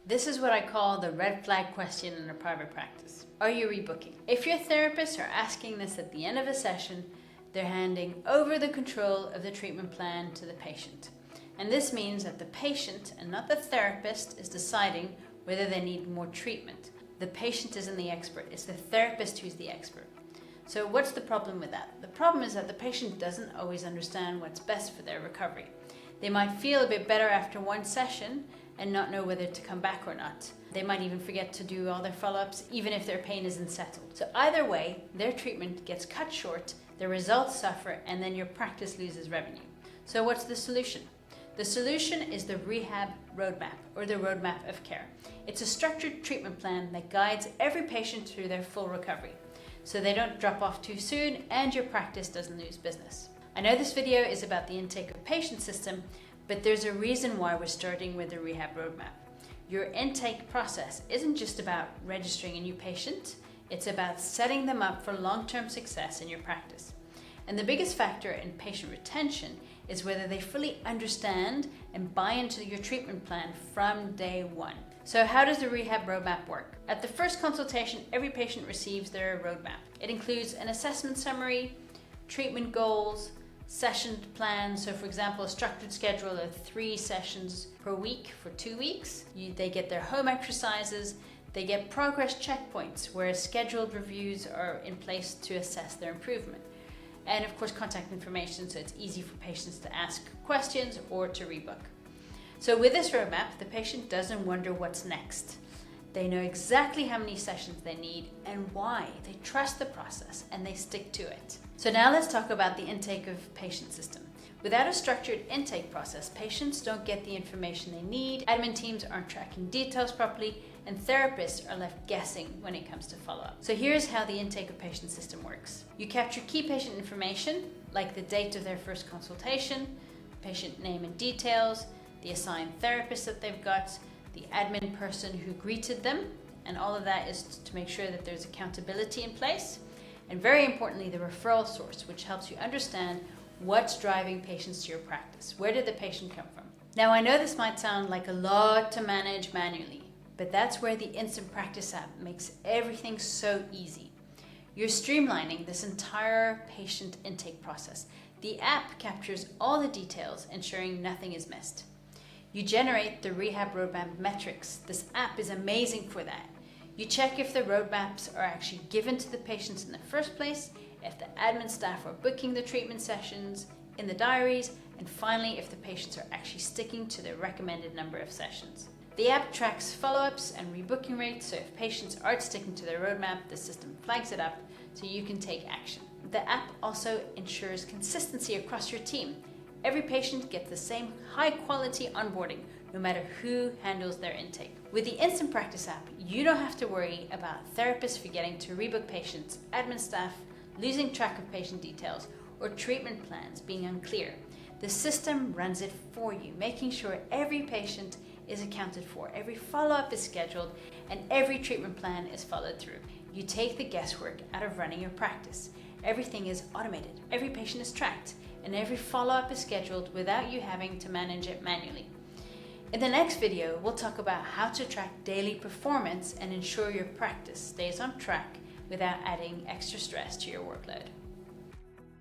This is what I call the red flag question in a private practice. Are you rebooking? If your therapists are asking this at the end of a session, they're handing over the control of the treatment plan to the patient. And this means that the patient and not the therapist is deciding whether they need more treatment. The patient isn't the expert, it's the therapist who's the expert. So what's the problem with that? The problem is that the patient doesn't always understand what's best for their recovery. They might feel a bit better after one session and not know whether to come back or not. They might even forget to do all their follow-ups, even if their pain isn't settled. So either way, their treatment gets cut short, their results suffer, and then your practice loses revenue. So what's the solution? The solution is the rehab roadmap, or the roadmap of care. It's a structured treatment plan that guides every patient through their full recovery, so they don't drop off too soon and your practice doesn't lose business. I know this video is about the intake of patient system, but there's a reason why we're starting with the rehab roadmap. Your intake process isn't just about registering a new patient, it's about setting them up for long-term success in your practice. And the biggest factor in patient retention is whether they fully understand and buy into your treatment plan from day one. So how does the rehab roadmap work? At the first consultation, every patient receives their roadmap. It includes an assessment summary, treatment goals, session plans. So for example, a structured schedule of 3 sessions per week for 2 weeks. They get their home exercises. They get progress checkpoints where scheduled reviews are in place to assess their improvement. And of course, contact information, so it's easy for patients to ask questions or to rebook. So with this roadmap, the patient doesn't wonder what's next. They know exactly how many sessions they need and why. They trust the process and they stick to it. So now let's talk about the intake of patient system. Without a structured intake process, patients don't get the information they need, admin teams aren't tracking details properly, and therapists are left guessing when it comes to follow-up. So here's how the intake of patient system works. You capture key patient information, like the date of their first consultation, patient name and details, the assigned therapist that they've got, the admin person who greeted them, and all of that is to make sure that there's accountability in place. And very importantly, the referral source, which helps you understand what's driving patients to your practice. Where did the patient come from? Now, I know this might sound like a lot to manage manually, but that's where the Instant Practice app makes everything so easy. You're streamlining this entire patient intake process. The app captures all the details, ensuring nothing is missed. You generate the rehab roadmap metrics. This app is amazing for that. You check if the roadmaps are actually given to the patients in the first place, if the admin staff are booking the treatment sessions in the diaries, and finally if the patients are actually sticking to the recommended number of sessions. The app tracks follow-ups and rebooking rates, so if patients aren't sticking to their roadmap, the system flags it up so you can take action. The app also ensures consistency across your team. Every patient gets the same high-quality onboarding, no matter who handles their intake. With the Instant Practice app, you don't have to worry about therapists forgetting to rebook patients, admin staff losing track of patient details, or treatment plans being unclear. The system runs it for you, making sure every patient is accounted for, every follow-up is scheduled, and every treatment plan is followed through. You take the guesswork out of running your practice. Everything is automated, every patient is tracked, and every follow-up is scheduled without you having to manage it manually. In the next video, we'll talk about how to track daily performance and ensure your practice stays on track without adding extra stress to your workload.